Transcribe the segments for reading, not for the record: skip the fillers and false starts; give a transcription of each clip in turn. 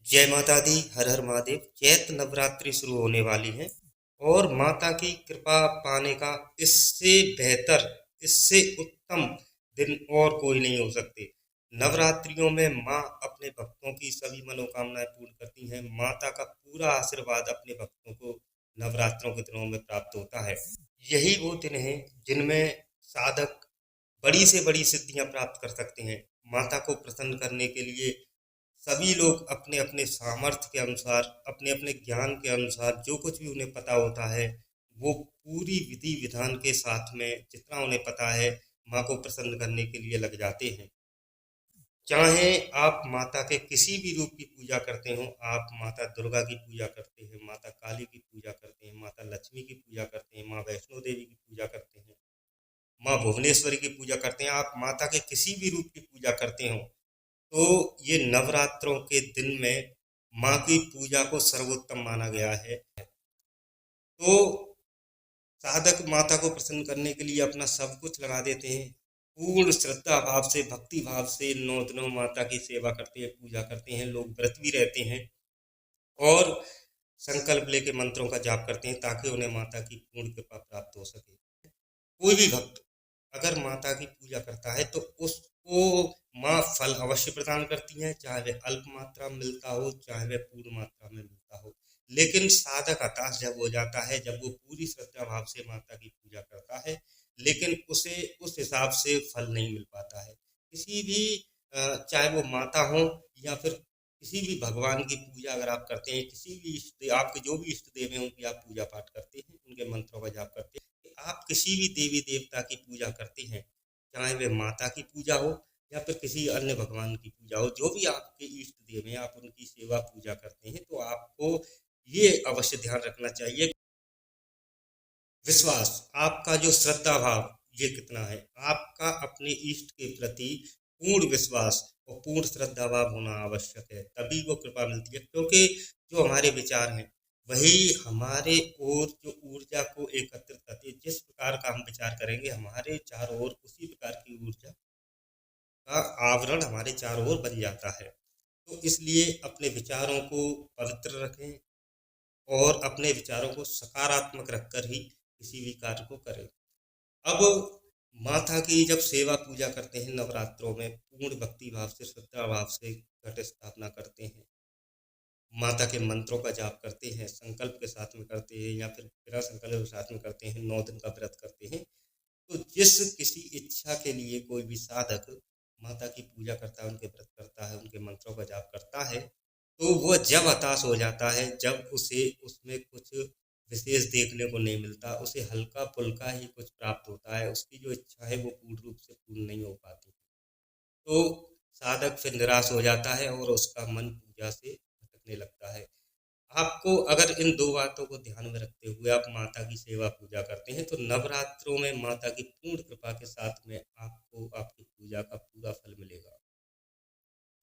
जय माता दी, हर हर महादेव। चैत्र नवरात्रि शुरू होने वाली है और माता की कृपा पाने का इससे बेहतर, इससे उत्तम दिन और कोई नहीं हो सकते। नवरात्रियों में माँ अपने भक्तों की सभी मनोकामनाएं पूर्ण करती हैं। माता का पूरा आशीर्वाद अपने भक्तों को नवरात्रों के दिनों में प्राप्त होता है। यही वो दिन हैं जिनमें साधक बड़ी से बड़ी सिद्धियां प्राप्त कर सकते हैं। माता को प्रसन्न करने के लिए सभी लोग अपने अपने सामर्थ्य के अनुसार, अपने अपने ज्ञान के अनुसार जो कुछ भी उन्हें पता होता है, वो पूरी विधि विधान के साथ में जितना उन्हें पता है, माँ को प्रसन्न करने के लिए लग जाते हैं। चाहे आप माता के किसी भी रूप की पूजा करते हो, आप माता दुर्गा की पूजा करते हैं, माता काली की पूजा करते हैं, माता लक्ष्मी की पूजा करते हैं, माँ वैष्णो देवी की पूजा करते हैं, माँ भुवनेश्वरी की पूजा करते हैं, आप माता के किसी भी रूप की पूजा करते हो, तो ये नवरात्रों के दिन में माँ की पूजा को सर्वोत्तम माना गया है। तो साधक माता को प्रसन्न करने के लिए अपना सब कुछ लगा देते हैं। पूर्ण श्रद्धा भाव से, भक्ति भाव से 9 दिनों माता की सेवा करते हैं, पूजा करते हैं। लोग व्रत भी रहते हैं और संकल्प लेके मंत्रों का जाप करते हैं ताकि उन्हें माता की पूर्ण कृपा प्राप्त हो सके। कोई भी भक्त अगर माता की पूजा करता है तो उसको माँ फल अवश्य प्रदान करती हैं, चाहे वह अल्प मात्रा में मिलता हो, चाहे वह पूर्ण मात्रा में मिलता हो। लेकिन साधक हताश जब हो जाता है, जब वो पूरी श्रद्धा भाव से माता की पूजा करता है लेकिन उसे उस हिसाब से फल नहीं मिल पाता है। किसी भी चाहे वो माता हो या फिर किसी भी भगवान की पूजा अगर आप करते हैं, किसी भी इष्ट देव, आपके जो भी इष्ट देव हैं उनकी आप पूजा पाठ करते हैं, उनके मंत्रों का जाप करते हैं, आप किसी भी देवी देवता की पूजा करते हैं, चाहे वे माता की पूजा हो या फिर किसी अन्य भगवान की पूजा हो, जो भी आपके इष्ट देव हैं आप उनकी सेवा पूजा करते हैं, तो आपको ये अवश्य ध्यान रखना चाहिए, विश्वास, आपका जो श्रद्धा भाव ये कितना है। आपका अपने इष्ट के प्रति पूर्ण विश्वास और पूर्ण श्रद्धा भाव होना आवश्यक है, तभी वो कृपा मिलती है। क्योंकि जो हमारे विचार हैं वही हमारे ओर जो ऊर्जा को एकत्रित करती है। जिस प्रकार का हम विचार करेंगे हमारे चारों ओर उसी प्रकार की ऊर्जा का आवरण हमारे चारों ओर बन जाता है। तो इसलिए अपने विचारों को पवित्र रखें और अपने विचारों को सकारात्मक रखकर ही किसी भी कार्य को करें। अब माता की जब सेवा पूजा करते हैं नवरात्रों में, पूर्ण भक्ति भाव से, श्रद्धा भाव से घट स्थापना करते हैं, माता के मंत्रों का जाप करते हैं, संकल्प के साथ में करते हैं या फिर बिना संकल्प के साथ में करते हैं, 9 दिन का व्रत करते हैं, तो जिस किसी इच्छा के लिए कोई भी साधक माता की पूजा करता है, उनके व्रत करता है, उनके मंत्रों का जाप करता है, तो वह जब हताश हो जाता है, जब उसे उसमें कुछ विशेष देखने को नहीं मिलता, उसे हल्का फुल्का ही कुछ प्राप्त होता है, उसकी जो इच्छा है वो पूर्ण रूप से पूर्ण नहीं हो पाती, तो साधक फिर निराश हो जाता है और उसका मन पूजा से भटकने लगता है। आपको अगर इन दो बातों को ध्यान में रखते हुए आप माता की सेवा पूजा करते हैं तो नवरात्रों में माता की पूर्ण कृपा के साथ में आपको आपकी पूजा का पूरा फल मिलेगा।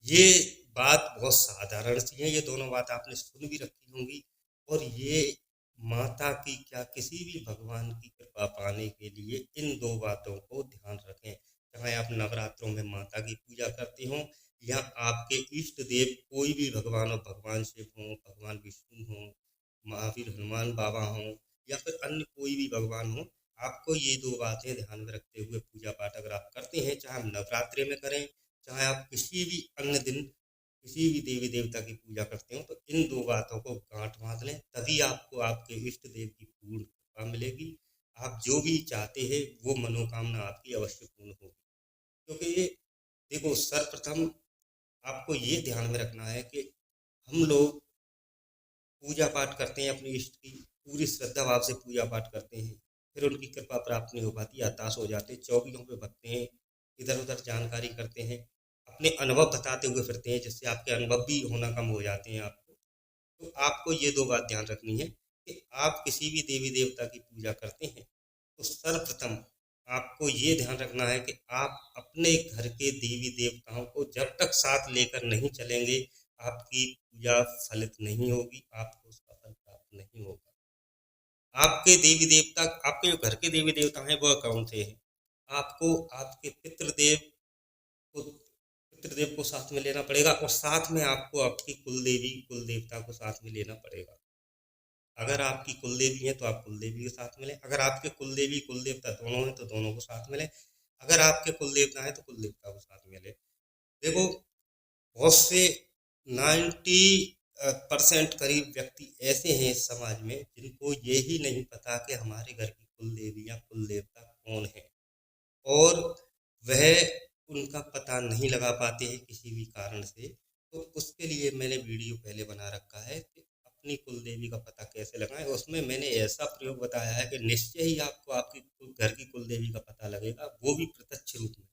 ये बात बहुत साधारण सी है, ये दोनों बात आपने सुन भी रखी होंगी और ये माता की क्या किसी भी भगवान की कृपा पाने के लिए इन दो बातों को ध्यान रखें। चाहे आप नवरात्रों में माता की पूजा करते हो या आपके इष्ट देव कोई भी भगवान हो, भगवान शिव हो, भगवान विष्णु हो, महावीर हनुमान बाबा हो या फिर अन्य कोई भी भगवान हो, आपको ये दो बातें ध्यान में रखते हुए पूजा पाठ अगर आप करते हैं, चाहे हम नवरात्रि में करें, चाहे आप किसी भी अन्य दिन किसी भी देवी देवता की पूजा करते हो, तो इन दो बातों को गांठ बांध लें, तभी आपको आपके इष्ट देव की पूर्ण कृपा मिलेगी। आप जो भी चाहते हैं वो मनोकामना आपकी अवश्य पूर्ण होगी। क्योंकि ये देखो, सर्वप्रथम आपको ये ध्यान में रखना है कि हम लोग पूजा पाठ करते हैं अपने इष्ट की, पूरी श्रद्धा भाव से पूजा पाठ करते हैं, फिर उनकी कृपा प्राप्त नहीं हो पाती, हताश हो जाते हैं, चौकियों पे भगते हैं, इधर उधर जानकारी करते हैं, अपने अनुभव बताते हुए फिरते हैं, जिससे आपके अनुभव भी होना कम हो जाते हैं आपको। तो आपको ये दो बात ध्यान रखनी है कि आप किसी भी देवी देवता की पूजा करते हैं तो सर्वप्रथम आपको ये ध्यान रखना है कि आप अपने घर के देवी देवताओं को जब तक साथ लेकर नहीं चलेंगे, आपकी पूजा फलित नहीं होगी, आपको उसका फल प्राप्त नहीं होगा। आपके देवी देवता, आपके जो घर के देवी देवता हैं वह कौन से हैं? आपको आपके पितृदेव को पितृदेव को साथ में लेना पड़ेगा और साथ में आपको आपकी कुल देवी कुल देवता को साथ में लेना पड़ेगा। अगर आपकी कुल देवी है तो आप कुल देवी के साथ में लें, अगर आपके कुल देवी कुल देवता दोनों हैं तो दोनों को साथ में लें, अगर आपके कुल देवता है तो कुल देवता को साथ में लें। देखो, बहुत से 90% करीब व्यक्ति ऐसे हैं इस समाज में जिनको ये ही नहीं पता कि हमारे घर की कुल देवी या कुल देवता कौन है, और वह उनका पता नहीं लगा पाते हैं किसी भी कारण से। तो उसके लिए मैंने वीडियो पहले बना रखा है कि अपनी कुल देवी का पता कैसे लगाएं। उसमें मैंने ऐसा प्रयोग बताया है कि निश्चय ही आपको आपकी घर की कुल देवी का पता लगेगा, वो भी प्रत्यक्ष रूप में।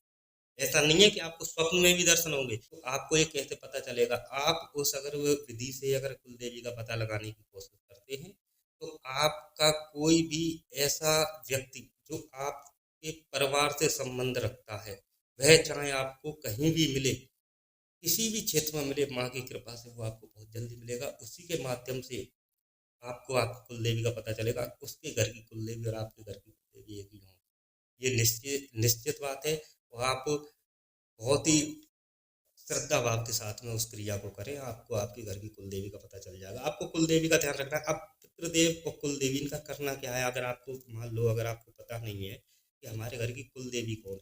ऐसा नहीं है कि आपको स्वप्न में भी दर्शन होंगे। तो आपको ये कैसे पता चलेगा? आप उस अगर वो विधि से अगर कुल देवी का पता लगाने की कोशिश करते हैं तो आपका कोई भी ऐसा व्यक्ति जो आपके परिवार से संबंध रखता है, वह चाहे आपको कहीं भी मिले, किसी भी क्षेत्र में मिले, माँ की कृपा से वो आपको बहुत जल्दी मिलेगा। उसी के माध्यम से आपको आपकी कुल देवी का पता चलेगा। उसके घर की कुल देवी और आपके घर की कुल देवी एक ही होंगी, ये निश्चित निश्चित बात है। और आप बहुत ही श्रद्धा भाव के साथ में उस क्रिया को करें, आपको आपके घर की कुल देवी का पता चल जाएगा। आपको कुल देवी का ध्यान रखना है। अब पितृदेव और कुल देवी इनका करना क्या है? अगर आपको मान लो अगर आपको पता नहीं है कि हमारे घर की कुल देवी कौन है,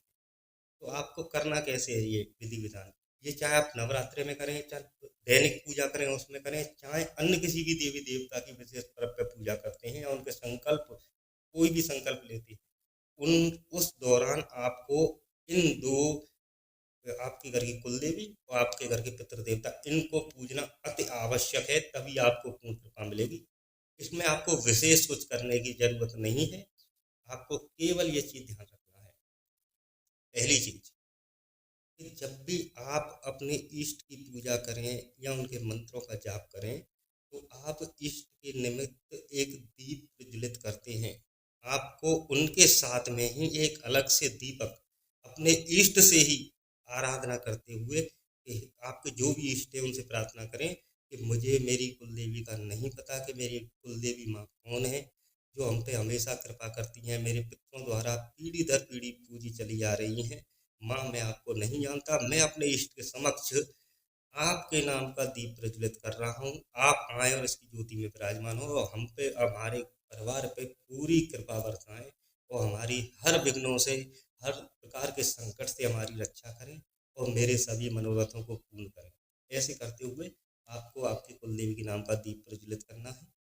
तो आपको करना कैसे है ये विधि विधान? ये चाहे आप नवरात्रि में करें, चाहे दैनिक पूजा करें उसमें करें, चाहे अन्य किसी भी देवी देवता की विशेष पर्व पे पूजा करते हैं या उनके संकल्प, कोई भी संकल्प लेते हैं, उन उस दौरान आपको इन दो, आपके घर की कुल देवी और आपके घर के पितृ देवता, इनको पूजना अति आवश्यक है, तभी आपको पूर्ण कृपा मिलेगी। इसमें आपको विशेष कुछ करने की जरूरत नहीं है, आपको केवल ये चीज ध्यान रखना है। पहली चीज कि जब भी आप अपने इष्ट की पूजा करें या उनके मंत्रों का जाप करें, तो आप इष्ट के निमित्त एक दीप प्रज्वलित करते हैं। आपको उनके साथ में ही एक अलग से दीपक अपने इष्ट से ही आराधना करते हुए कि आपके जो भी इष्ट है उनसे प्रार्थना करें कि मुझे मेरी कुल देवी का नहीं पता कि मेरी कुल देवी माँ कौन है, जो हम पे हमेशा कृपा करती हैं, मेरे पितरों द्वारा पीढ़ी दर पीढ़ी पूजी चली आ रही हैं। माँ, मैं आपको नहीं जानता, मैं अपने इष्ट के समक्ष आपके नाम का दीप प्रज्वलित कर रहा हूँ। आप आए और इसकी ज्योति में विराजमान हो और हम पे, हमारे परिवार पे पूरी कृपा बरसाएं और हमारी हर विघ्नों से, हर प्रकार के संकट से हमारी रक्षा करें और मेरे सभी मनोरथों को पूर्ण करें। ऐसे करते हुए आपको आपके कुलदेवी के नाम का दीप प्रज्वलित करना है।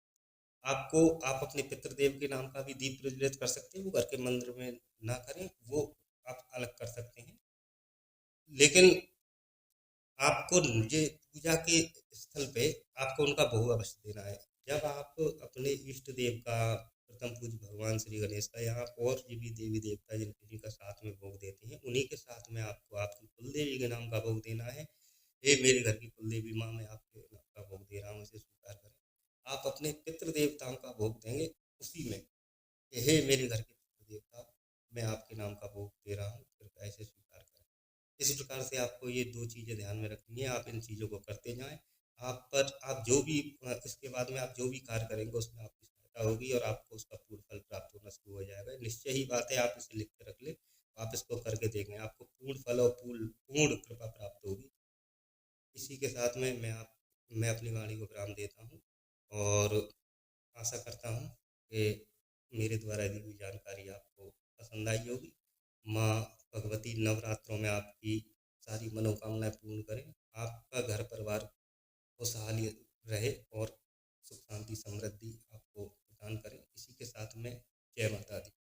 आपको आप अपने पितृदेव के नाम का भी दीप प्रज्वलित कर सकते हैं, वो घर के मंदिर में ना करें, वो आप अलग कर सकते हैं। लेकिन आपको ये पूजा के स्थल पे आपको उनका भोग अवश्य देना है। जब आप अपने इष्ट देव का, प्रथम पूज्य भगवान श्री गणेश का, यहाँ और ये भी देवी देवता जिनका साथ में भोग देते हैं, उन्हीं के साथ में आपको आपकी कुल देवी के नाम का भोग देना है। हे मेरे घर की कुल देवी माँ, मैं आपके नाम का भोग दे रहा हूँ, इसे स्वीकार करें। आप अपने पितृ देवताओं का भोग देंगे उसी में कि हे मेरे घर के पितृ देवता, मैं आपके नाम का भोग दे रहा हूँ, कृपया इसे स्वीकार करें। इस प्रकार से आपको ये 2 चीज़ें ध्यान में रखनी है। आप इन चीज़ों को करते जाएँ। आप जो भी इसके बाद में आप जो भी कार्य करेंगे उसमें आपकी सहायता होगी और आपको उसका पूर्ण फल प्राप्त होना शुरू हो जाएगा। निश्चय ही बात है, आप इसे लिख के रख लें, आप इसको करके देखें, आपको पूर्ण फल और पूर्ण कृपा प्राप्त होगी। इसी के साथ में मैं अपनी वाणी को विराम देता हूँ और आशा करता हूँ कि मेरे द्वारा दी हुई जानकारी आपको पसंद आई होगी। माँ भगवती नवरात्रों में आपकी सारी मनोकामनाएं पूर्ण करें, आपका घर परिवार खुशहाली रहे और सुख शांति समृद्धि आपको प्रदान करें। इसी के साथ में जय माता दी।